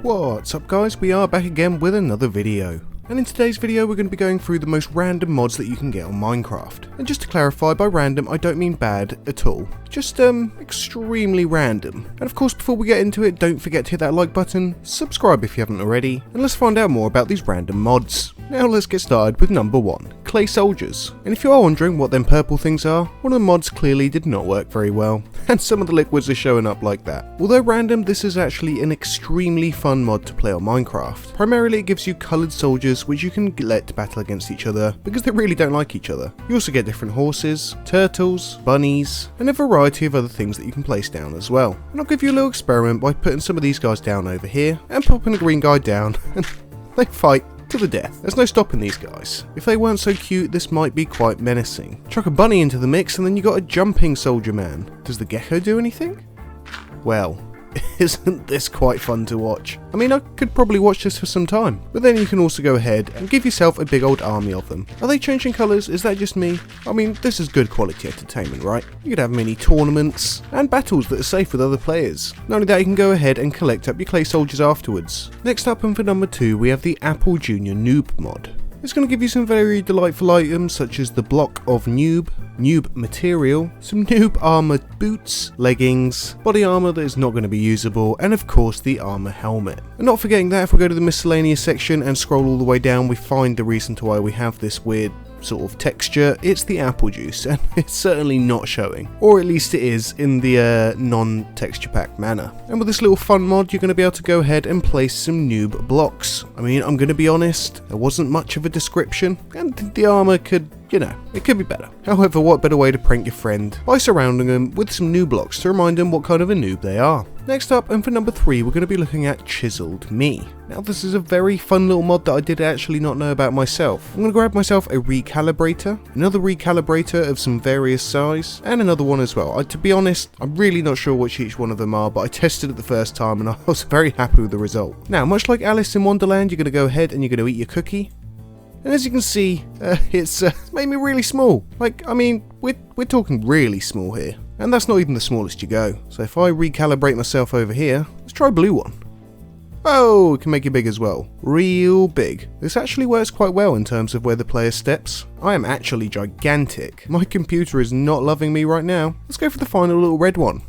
What's up guys, we are back again with another video. And in today's video we're going to be going through the most random mods that you can get on Minecraft. And just to clarify, by random I don't mean bad at all, just extremely random. And of course before we get into it, don't forget to hit that like button, subscribe if you haven't already, and let's find out more about these random mods. Now let's get started with number 1, clay soldiers. And if you are wondering what them purple things are, one of the mods clearly did not work very well, and some of the liquids are showing up like that. Although random, this is actually an extremely fun mod to play on Minecraft. Primarily it gives you coloured soldiers which you can let battle against each other because they really don't like each other. You also get different horses, turtles, bunnies, and a variety of other things that you can place down as well. And I'll give you a little experiment by putting some of these guys down over here and popping the green guy down and they fight to the death. There's no stopping these guys. If they weren't so cute, this might be quite menacing. Chuck a bunny into the mix and then you got a jumping soldier man. Does the gecko do anything? Well, isn't this quite fun to watch? I mean, I could probably watch this for some time, but then you can also go ahead and give yourself a big old army of them. Are they changing colours? Is that just me? I mean, this is good quality entertainment, right? You could have mini tournaments and battles that are safe with other players. Not only that, you can go ahead and collect up your clay soldiers afterwards. Next up, and for number 2, we have the Appel Jr Noob Mod. It's going to give you some very delightful items such as the block of noob material, some noob armor boots, leggings, body armor that is not going to be usable, and of course the armor helmet. And not forgetting that, if we go to the miscellaneous section and scroll all the way down, we find the reason to why we have this weird sort of texture. It's the apple juice, and it's certainly not showing, or at least it is in the non-texture pack manner. And with this little fun mod, you're going to be able to go ahead and place some noob blocks. I mean, I'm going to be honest, there wasn't much of a description, and the armor could, you know, it could be better. However, what better way to prank your friend by surrounding them with some noob blocks to remind them what kind of a noob they are. Next up, and for number 3, we're going to be looking at Chiseled Me. Now this is a very fun little mod that I did actually not know about myself. I'm going to grab myself a recalibrator, another recalibrator of some various size, and another one as well. To be honest, I'm really not sure which each one of them are, but I tested it the first time and I was very happy with the result. Now, much like Alice in Wonderland, you're going to go ahead and you're going to eat your cookie. And as you can see, it's made me really small. Like, I mean, we're talking really small here. And that's not even the smallest you go. So if I recalibrate myself over here, let's try blue one. Oh, it can make it big as well. Real big. This actually works quite well in terms of where the player steps. I am actually gigantic. My computer is not loving me right now. Let's go for the final little red one.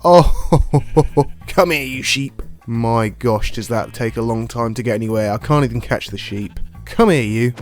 Oh, come here you sheep. My gosh, does that take a long time to get anywhere. I can't even catch the sheep. Come here you.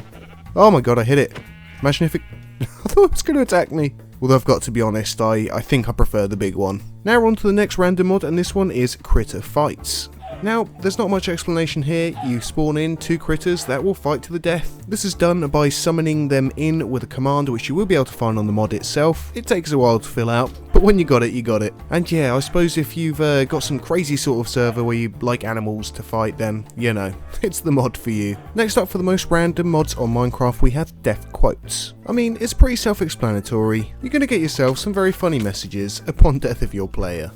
Oh my god, I hit it. Imagine if it... I thought it was going to attack me. Although I've got to be honest, I think I prefer the big one. Now we're on to the next random mod, and this one is Critter Fights. Now, there's not much explanation here. You spawn in 2 critters that will fight to the death. This is done by summoning them in with a command which you will be able to find on the mod itself. It takes a while to fill out, but when you got it, you got it. And yeah, I suppose if you've got some crazy sort of server where you like animals to fight, then, you know, it's the mod for you. Next up, for the most random mods on Minecraft, we have death quotes. I mean, it's pretty self-explanatory. You're going to get yourself some very funny messages upon death of your player.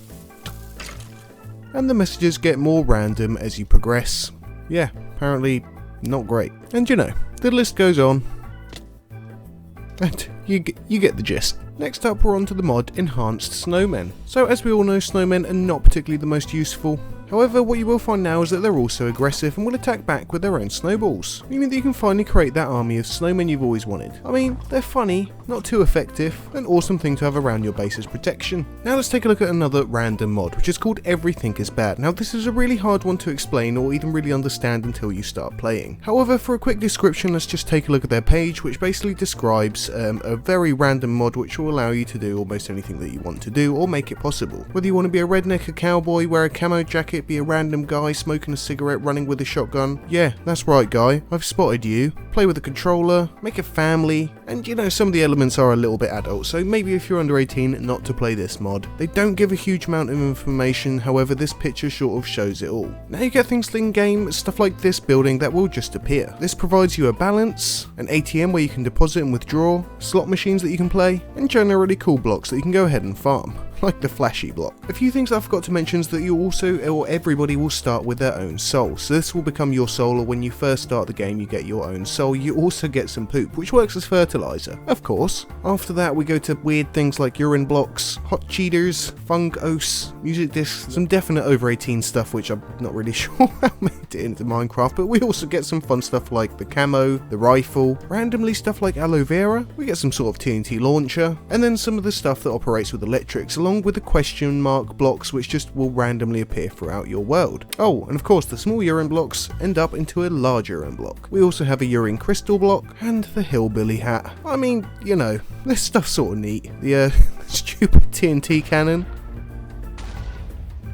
And the messages get more random as you progress. Yeah, apparently not great. And you know, the list goes on. And you get the gist. Next up, we're on to the mod Enhanced Snowmen. So as we all know, snowmen are not particularly the most useful. However, what you will find now is that they're also aggressive and will attack back with their own snowballs, meaning that you can finally create that army of snowmen you've always wanted. I mean, they're funny, not too effective, an awesome thing to have around your base as protection. Now let's take a look at another random mod, which is called Everything is Bad. Now this is a really hard one to explain or even really understand until you start playing. However, for a quick description, let's just take a look at their page, which basically describes a very random mod which will allow you to do almost anything that you want to do or make it possible. Whether you want to be a redneck, a cowboy, wear a camo jacket, be a random guy smoking a cigarette, running with a shotgun. Yeah, that's right guy, I've spotted you. Play with a controller, make a family, and you know, some of the elements are a little bit adult, so maybe if you're under 18 not to play this mod. They don't give a huge amount of information, however this picture sort of shows it all. Now you get things in game, stuff like this building that will just appear. This provides you a balance, an ATM where you can deposit and withdraw, slot machines that you can play, and generally cool blocks that you can go ahead and farm. like the flashy block. A few things I forgot to mention is that you also, or everybody will start with their own soul. So this will become your soul, or when you first start the game you get your own soul. You also get some poop, which works as fertilizer, of course. After that we go to weird things like urine blocks, hot cheaters, fungos, music discs, some definite over 18 stuff which I'm not really sure how made it into Minecraft, but we also get some fun stuff like the camo, the rifle, randomly stuff like aloe vera, we get some sort of TNT launcher, and then some of the stuff that operates with electrics, along with the question mark blocks which just will randomly appear throughout your world. Oh, and of course the small urine blocks end up into a large urine block. We also have a urine crystal block, and the hillbilly hat. I mean, you know, this stuff's sort of neat. The stupid TNT cannon.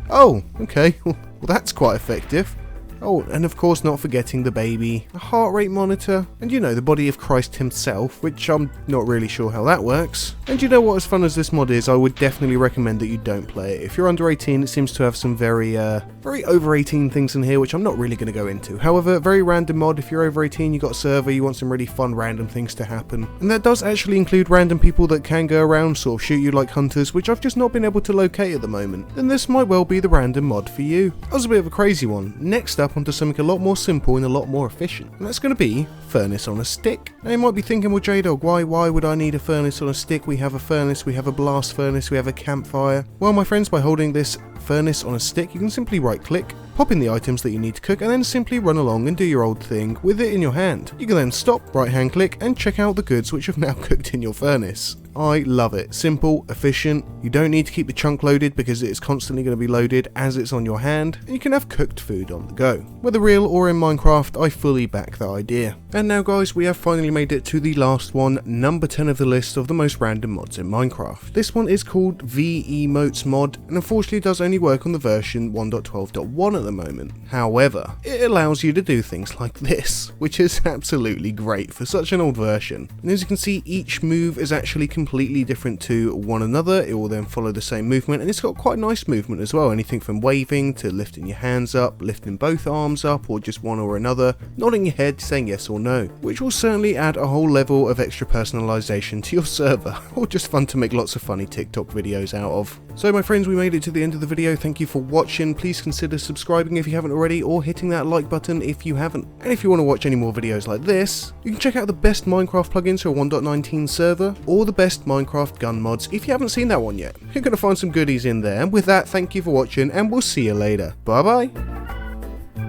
Oh, okay, well that's quite effective. Oh, and of course not forgetting the baby, a heart rate monitor, and you know, the body of Christ himself, which I'm not really sure how that works. And you know what, as fun as this mod is, I would definitely recommend that you don't play it. If you're under 18, it seems to have some very over 18 things in here, which I'm not really going to go into. However, very random mod. If you're over 18, you got a server, you want some really fun random things to happen. And that does actually include random people that can go around, sort of shoot you like hunters, which I've just not been able to locate at the moment. Then this might well be the random mod for you. That was a bit of a crazy one. Next up, onto something a lot more simple and a lot more efficient, and that's going to be furnace on a stick. Now you might be thinking, well jdog, why would I need a furnace on a stick? We have a furnace, we have a blast furnace, we have a campfire. Well my friends, by holding this furnace on a stick you can simply right click, pop in the items that you need to cook, and then simply run along and do your old thing with it in your hand. You can then stop, right hand click, and check out the goods which have now cooked in your furnace. I love it. Simple, efficient, you don't need to keep the chunk loaded because it is constantly going to be loaded as it's on your hand, and you can have cooked food on the go. Whether real or in Minecraft, I fully back that idea. And now guys, we have finally made it to the last one, number 10 of the list of the most random mods in Minecraft. This one is called V-Emotes Mod, and unfortunately does only work on the version 1.12.1 at the moment. However, it allows you to do things like this, which is absolutely great for such an old version. And as you can see, each move is actually completely different to one another. It will then follow the same movement, and it's got quite nice movement as well. Anything from waving to lifting your hands up, lifting both arms up, or just one or another, nodding your head saying yes or no, which will certainly add a whole level of extra personalization to your server, or just fun to make lots of funny TikTok videos out of. So my friends, we made it to the end of the video. Thank you for watching. Please consider subscribing if you haven't already, or hitting that like button if you haven't. And if you want to watch any more videos like this, you can check out the best Minecraft plugins for a 1.19 server, or the best Minecraft gun mods if you haven't seen that one yet. You're going to find some goodies in there. And with that, thank you for watching, and we'll see you later. Bye bye.